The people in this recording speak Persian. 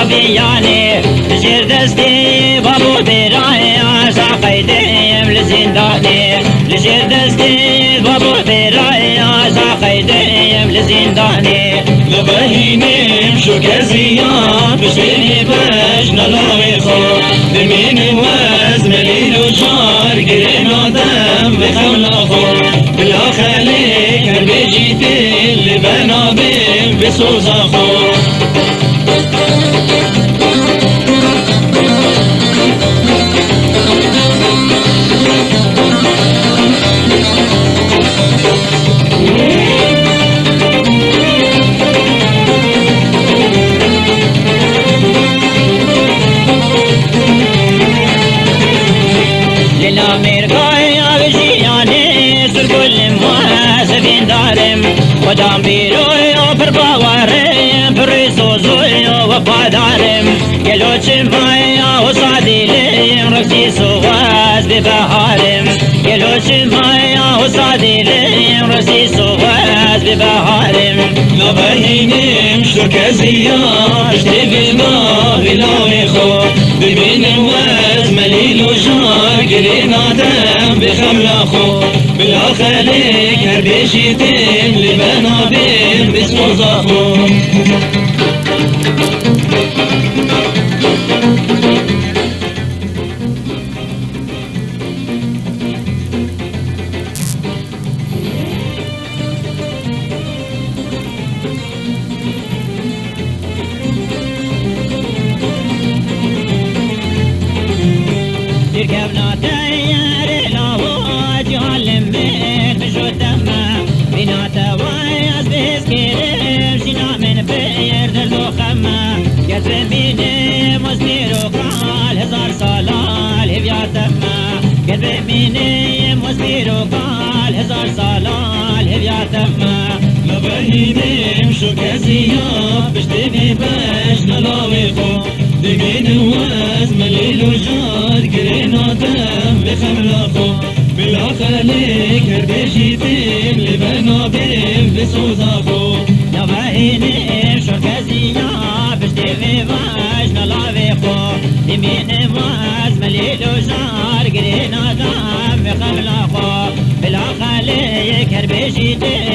بیانه زیر دستی بابو برای ساقیدیم لزندانه زیر دستی بابو برای ساقیدیم لزندانه لبهینیم شو کزیان بشتینی بش نلاوی خود دمین وز ملیل و جار گرین آدم بخمل خود بلا خلیک هر بجیتی لبنا بیم بسوزا خود خدام بیروی و پر باوریم پر سوزوی و وفاداریم گلو چمای و صادیلیم رقصی سواز ببهاریم گلو چمای و صادیلیم رقصی سواز ببهاریم لبهینیم شو کزیان اشتی بما غلاوی خود ببینیم وز ملیل و جار گرین آدم بخمل خود بلا خلیک هر بیشیتیم لبنا بیم بسوزا خود تركبنا تيار لاوات يعلم من بجودما بنا توايز بسكير شنا من بير دردو خما كتب بيني مستير وقال هزار صلال هبياتما كتب بيني مستير وقال هزار صلال هبياتما لبهینیم شو کزیان بشتینی بش نلاوی خود دمین وز ملیل و جار گرین آدم بخمل خود بلا خلیک هر بیشیتیم لبنا بیم بسوزا خود لبهینیم شو کزیان بشتینی بش نلاوی خود دمین وز ملیل و جار گرین آدم بخمل خود بلا خلیک هر بیشیتیم